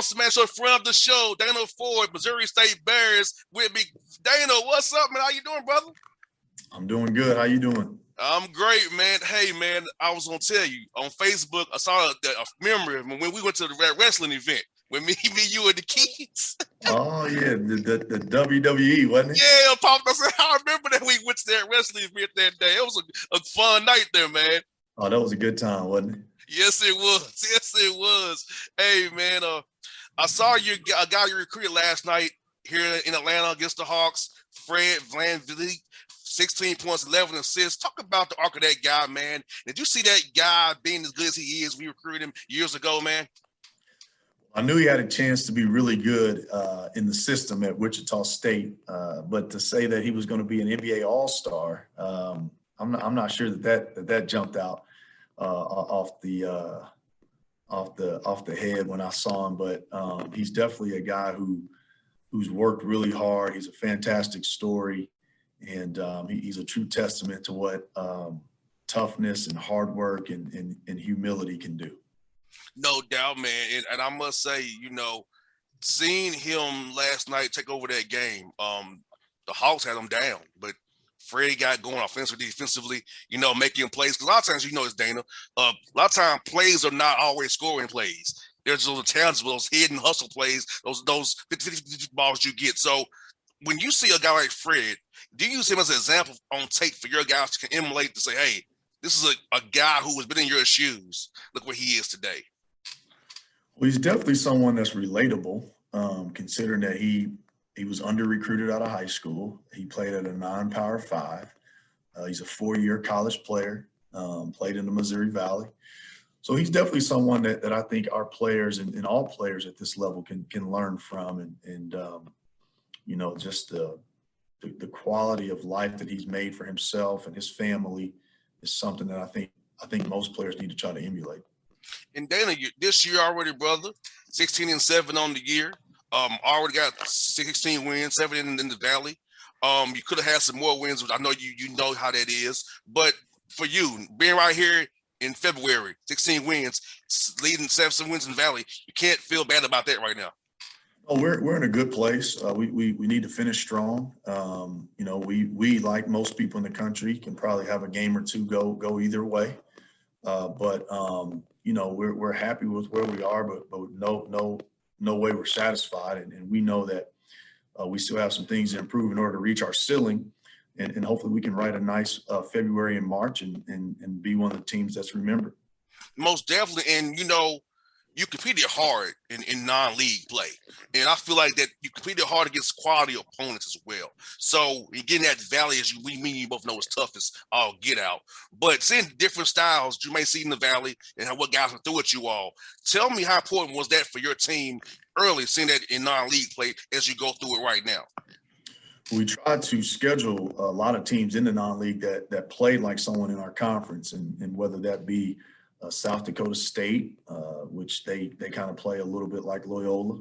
Bossman show, friend of the show, Dana Ford, Missouri State Bears with me. Dana, what's up, man? How you doing, brother? I'm doing good. How you doing? I'm great, man. Hey, man, I was gonna tell you on Facebook. I saw a memory when we went to the wrestling event with me, you, and the kids. Oh yeah, the WWE, wasn't it? Yeah, Pop. I remember that we went to that wrestling event that day. It was a fun night there, man. Oh, that was a good time, wasn't it? Yes, it was. Yes, it was. Hey, man. I saw a guy you recruited last night here in Atlanta against the Hawks, Fred VanVleet, 16 points, 11 assists. Talk about the arc of that guy, man. Did you see that guy being as good as he is? We recruited him years ago, man. I knew he had a chance to be really good in the system at Wichita State, but to say that he was going to be an NBA All-Star, I'm not sure that jumped out off the head when I saw him. But he's definitely a guy who's worked really hard. He's a fantastic story, and he's a true testament to what toughness and hard work and humility can do. No doubt, man. And I must say, seeing him last night take over that game, the Hawks had him down, but Fred got going offensively, defensively, making plays. Because a lot of times, it's Dana, a lot of times plays are not always scoring plays. There's those tangible, those hidden hustle plays, those 50 balls you get. So when you see a guy like Fred, do you use him as an example on tape for your guys to emulate to say, hey, this is a guy who has been in your shoes. Look where he is today. Well, he's definitely someone that's relatable, considering that he was under-recruited out of high school. He played at a non-Power 5. He's a 4-year college player, played in the Missouri Valley. So he's definitely someone that I think our players and all players at this level can learn from. And just the quality of life that he's made for himself and his family is something that I think most players need to try to emulate. And Dana, this year already, brother, 16-7 on the year. Already got 16 wins, 7 in the Valley. You could have had some more wins, which I know you know how that is. But for you, being right here in February, 16 wins, leading 7 wins in the Valley, you can't feel bad about that right now. Oh, we're in a good place. We need to finish strong. We like most people in the country can probably have a game or two go either way. But we're happy with where we are, but no way we're satisfied, and we know that we still have some things to improve in order to reach our ceiling, and hopefully we can write a nice February and March and be one of the teams that's remembered. Most definitely, and you competed hard in non-league play. And I feel like that you competed hard against quality opponents as well. So getting that Valley, as you both know, is tough as all get out. But seeing different styles you may see in the Valley and what guys are through at you all, tell me how important was that for your team early, seeing that in non-league play as you go through it right now? We tried to schedule a lot of teams in the non-league that played like someone in our conference, and whether that be South Dakota State, which they kind of play a little bit like Loyola,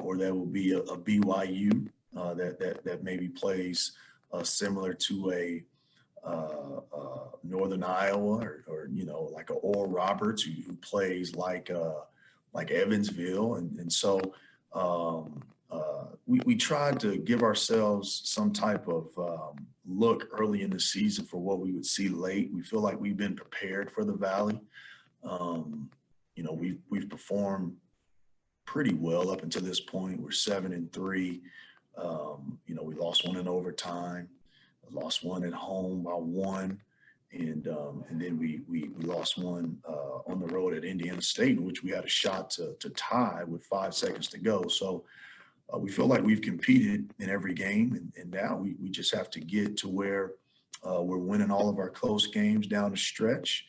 or that will be a BYU that maybe plays similar to a Northern Iowa, or like a Oral Roberts who plays like Evansville, and so we tried to give ourselves some type of look early in the season for what we would see late. We feel like we've been prepared for the Valley. We've performed pretty well up until this point. We're 7-3. We lost one in overtime, lost one at home by 1, and then we lost one on the road at Indiana State, in which we had a shot to tie with 5 seconds to go. So we feel like we've competed in every game, and now we just have to get to where we're winning all of our close games down the stretch.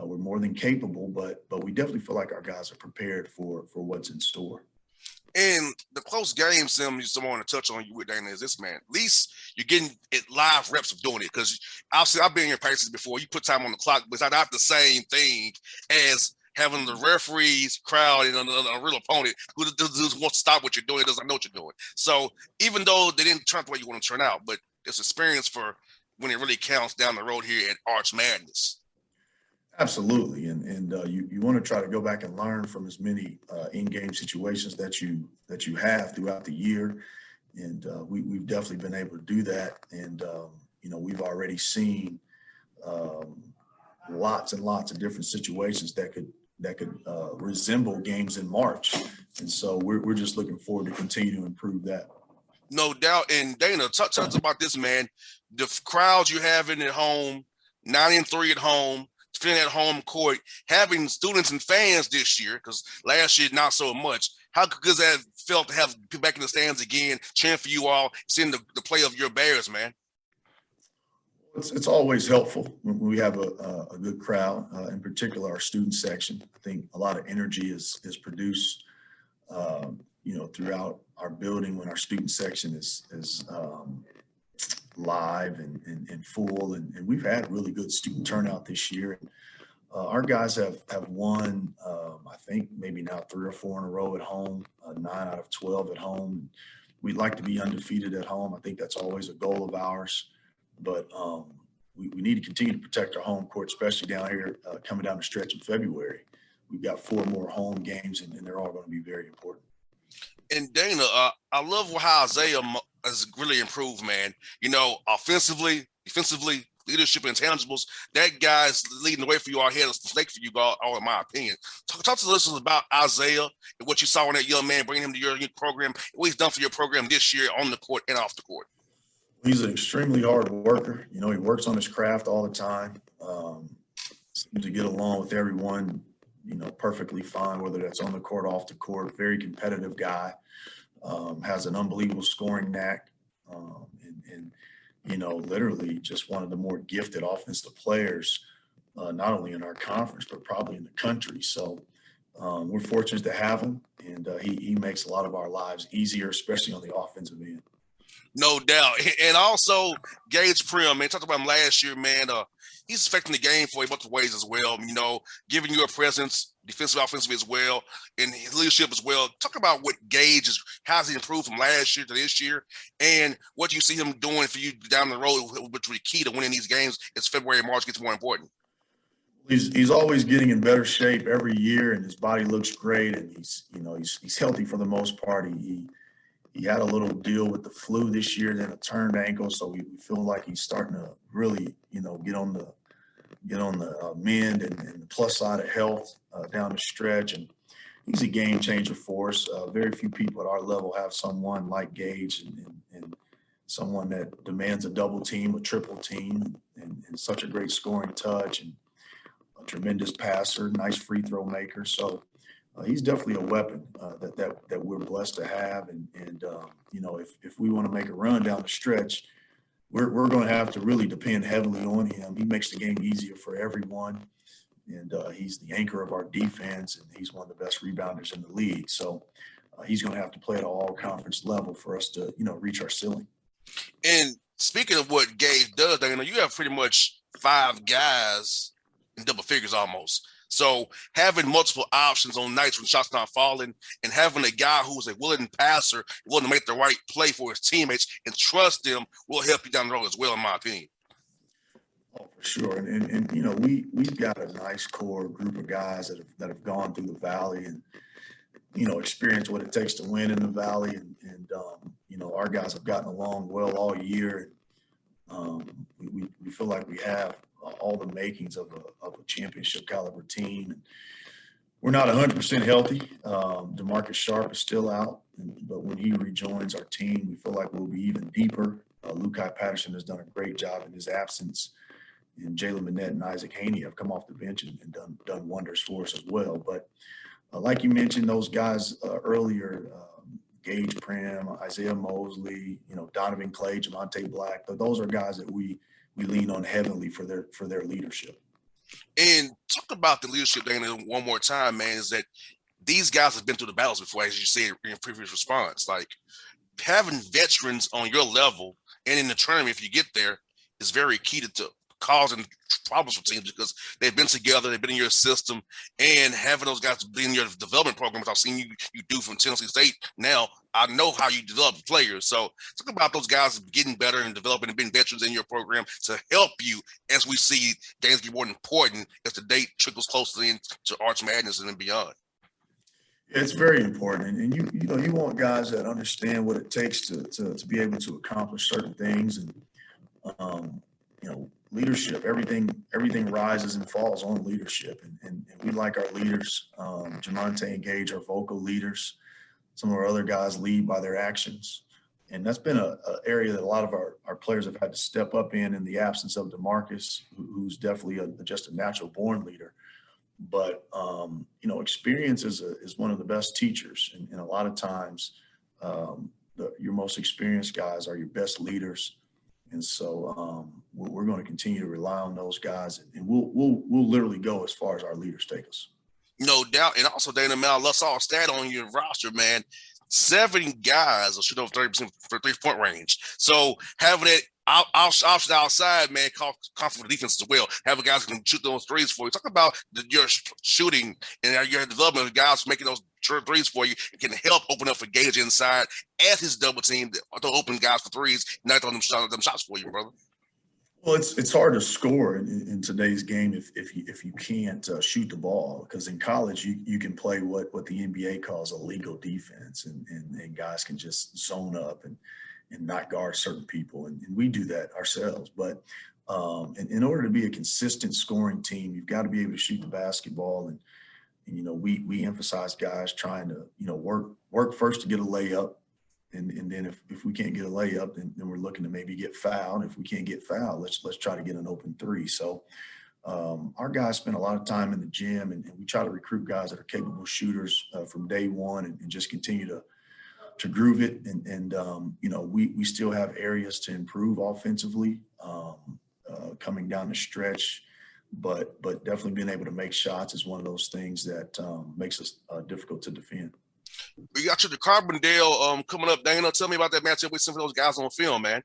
We're more than capable, but we definitely feel like our guys are prepared for what's in store. And the close game, someone want to touch on you with, Dana, is this, man. At least you're getting it live reps of doing it, because I've been in your practices before. You put time on the clock, but it's not the same thing as having the referees, crowd, and a real opponent who wants to stop what you're doing, doesn't know what you're doing. So even though they didn't turn out the way you want to turn out, but it's experience for when it really counts down the road here at Arch Madness. Absolutely, and and you want to try to go back and learn from as many in-game situations that you have throughout the year, and we've definitely been able to do that. And we've already seen lots and lots of different situations that could resemble games in March, and so we're just looking forward to continue to improve that. No doubt. And Dana, talk to us about this, man. The crowds you're having at home, 9-3 at home, feeling at home court, having students and fans this year, because last year not so much. How good that felt to have people back in the stands again, cheering for you all, seeing the play of your Bears, man? It's always helpful when we have a good crowd, in particular our student section. I think a lot of energy is produced, throughout our building when our student section is live and full. And we've had really good student turnout this year. And our guys have won, I think maybe now 3 or 4 in a row at home, 9 out of 12 at home. We'd like to be undefeated at home. I think that's always a goal of ours. But we need to continue to protect our home court, especially down here coming down the stretch in February. We've got 4 more home games, and they're all going to be very important. And Dana, I love how Isaiah has really improved, man. Offensively, defensively, leadership, and intangibles. That guy's leading the way for you all here. It's a snake for you all, in my opinion. Talk to the listeners about Isaiah and what you saw in that young man, bringing him to your program, what he's done for your program this year on the court and off the court. He's an extremely hard worker. He works on his craft all the time. Seems to get along with everyone, perfectly fine, whether that's on the court, off the court. Very competitive guy. Has an unbelievable scoring knack. Literally just one of the more gifted offensive players, not only in our conference, but probably in the country. So we're fortunate to have him, and he makes a lot of our lives easier, especially on the offensive end. No doubt. And also, Gage Prim, man, talked about him last year, man. He's affecting the game for a bunch of ways as well, giving you a presence, defensive, offensive as well, and his leadership as well. Talk about what Gage is, how's he improved from last year to this year, and what you see him doing for you down the road, which will be key to winning these games as February and March gets more important. He's always getting in better shape every year, and his body looks great, and he's healthy for the most part. He had a little deal with the flu this year, then a turned ankle. So we feel like he's starting to really, get on the mend and the plus side of health down the stretch. And he's a game changer for us. Very few people at our level have someone like Gage and someone that demands a double team, a triple team, and such a great scoring touch and a tremendous passer, nice free throw maker. So he's definitely a weapon that we're blessed to have, and if we want to make a run down the stretch, we're going to have to really depend heavily on him. He makes the game easier for everyone, and he's the anchor of our defense, and he's one of the best rebounders in the league. So he's going to have to play at an all-conference level for us to reach our ceiling. And speaking of what Gage does, you have pretty much 5 guys in double figures almost. So having multiple options on nights when shots not falling, and having a guy who's a willing passer, willing to make the right play for his teammates and trust them will help you down the road as well, in my opinion. Oh, for sure. And we've got a nice core group of guys that have gone through the Valley and, experienced what it takes to win in the Valley. And our guys have gotten along well all year. We feel like we have all the makings of a championship caliber team. And we're not 100% healthy. DeMarcus Sharp is still out, but when he rejoins our team, we feel like we'll be even deeper. Lukai Patterson has done a great job in his absence, and Jalen Minette and Isaac Haney have come off the bench and done wonders for us as well. But like you mentioned, those guys earlier, Gage Prim, Isaiah Mosley, Donovan Clay, Javonte Black, those are guys that we lean on heavily for their leadership. And talk about the leadership, Dana, one more time, man, is that these guys have been through the battles before, as you said in your previous response. Like, having veterans on your level and in the tournament, if you get there, is very key to causing problems for teams because they've been together, they've been in your system, and having those guys be in your development program, which I've seen you do from Tennessee State. Now I know how you develop players. So talk about those guys getting better and developing and being veterans in your program to help you as we see games get more important as the date trickles closer into Arch Madness and then beyond. It's very important, and you want guys that understand what it takes to be able to accomplish certain things, and leadership. Everything rises and falls on leadership, and we like our leaders. Jamonte and Gage are vocal leaders. Some of our other guys lead by their actions, and that's been a area that a lot of our players have had to step up in the absence of DeMarcus, who's definitely just a natural born leader. But experience is one of the best teachers, and a lot of times your most experienced guys are your best leaders, and so we're going to continue to rely on those guys, and we'll literally go as far as our leaders take us. No doubt. And also, Dana Mel, let's saw a stat on your roster, man. 7 guys are shooting over 30% for 3-point range. So having it option outside, man, confident defense as well. Having guys who can shoot those threes for you. Talk about your shooting and your development of guys making those threes for you. It can help open up for Gage inside as his double team to open guys for threes, not throwing them shots for you, brother. Well, it's hard to score in today's game if you can't shoot the ball, because in college you can play what the NBA calls a legal defense, and guys can just zone up and not guard certain people, and we do that ourselves. But in order to be a consistent scoring team, you've got to be able to shoot the basketball, and we emphasize guys trying to work first to get a layup. And then if we can't get a layup, then we're looking to maybe get fouled. If we can't get fouled, let's try to get an open three. So our guys spend a lot of time in the gym, and we try to recruit guys that are capable shooters from day one, and just continue to groove it. And we still have areas to improve offensively coming down the stretch, but definitely being able to make shots is one of those things that makes us difficult to defend. We got you to Carbondale coming up. Dana, tell me about that matchup with some of those guys on film, man.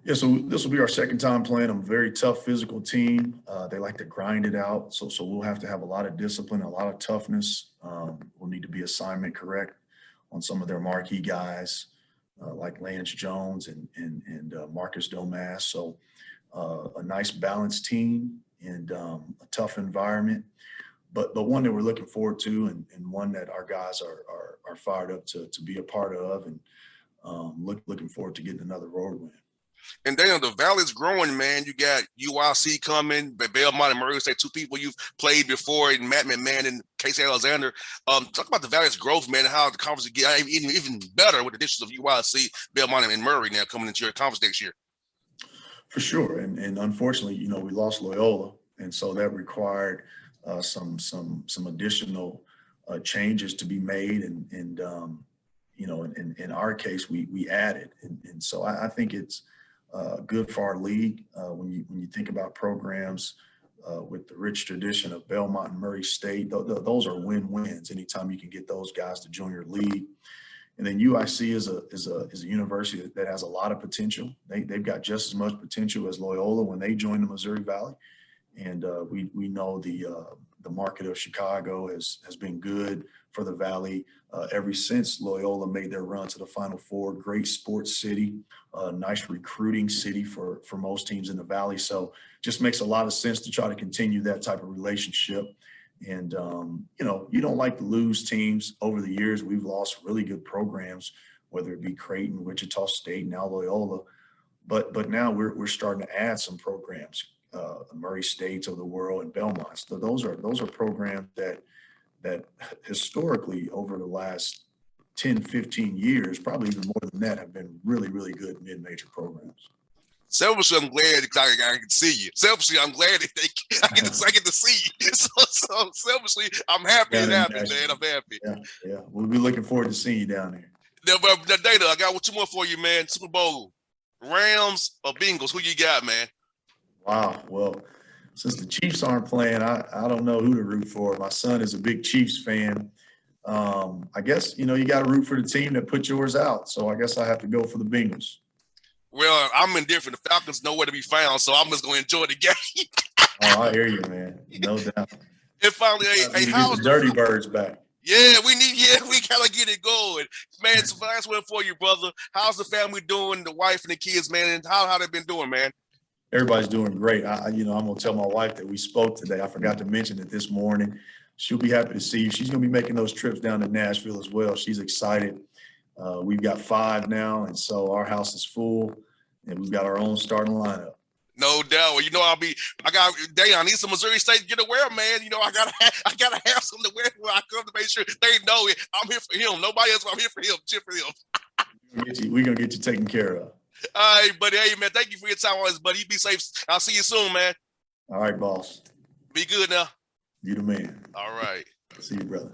Yeah, so this will be our second time playing them. Very tough physical team. They like to grind it out, so we'll have to have a lot of discipline, a lot of toughness. We'll need to be assignment correct on some of their marquee guys like Lance Jones and Marcus Domass. So a nice balanced team and a tough environment. But one that we're looking forward to, and one that our guys are fired up to be a part of, and looking forward to getting another road win. And then the Valley's growing, man. You got UIC coming, Belmont and Murray State, 2 people you've played before, and Matt McMahon and Casey Alexander. Talk about the Valley's growth, man, and how the conference will get even better with the additions of UIC, Belmont, and Murray now coming into your conference next year. For sure, and unfortunately, we lost Loyola, and so that required some additional changes to be made, and in our case we added, and so I think it's good for our league when you think about programs with the rich tradition of Belmont and Murray State. Those are win-wins anytime you can get those guys to join your league. And then UIC is a university that has a lot of potential. They've got just as much potential as Loyola when they joined the Missouri Valley. And we know the market of Chicago has been good for the Valley ever since Loyola made their run to the Final Four. Great sports city, nice recruiting city for most teams in the Valley. So just makes a lot of sense to try to continue that type of relationship. And, you don't like to lose teams. Over the years, we've lost really good programs, whether it be Creighton, Wichita State, now Loyola. But now we're starting to add some programs. Murray States of the world and Belmont. So those are programs that historically over the last 10, 15 years, probably even more than that, have been really, really good mid-major programs. Selfishly, I'm glad I can see you. Selfishly, I'm glad that I get to see you. So selfishly, I'm happy and happy, man. I'm happy. Yeah. We'll be looking forward to seeing you down there. Now, Data, I got 2 more for you, man. Super Bowl, Rams or Bengals? Who you got, man? Wow. Well, since the Chiefs aren't playing, I don't know who to root for. My son is a big Chiefs fan. I guess, you got to root for the team that put yours out. So I guess I have to go for the Bengals. Well, I'm indifferent. The Falcons nowhere to be found, so I'm just gonna enjoy the game. Oh, I hear you, man. No doubt. And finally, We hey, need to get how's the the Dirty Birds back. yeah, we gotta get it going. Man, it's a nice one for you, brother. How's the family doing, the wife and the kids, man, and how they been doing, man? Everybody's doing great. I'm gonna tell my wife that we spoke today. I forgot to mention it this morning. She'll be happy to see you. She's gonna be making those trips down to Nashville as well. She's excited. We've got 5 now, and so our house is full, and we've got our own starting lineup. No doubt. Well, I need some Missouri State get to wear, man. I gotta have something to wear when I come to make sure they know it. I'm here for him. Nobody else. I'm here for him. Cheer for him. We're gonna get you taken care of. All right, buddy. Hey, man. Thank you for your time on this, buddy. You be safe. I'll see you soon, man. All right, boss. Be good now. You the man. All right. See you, brother.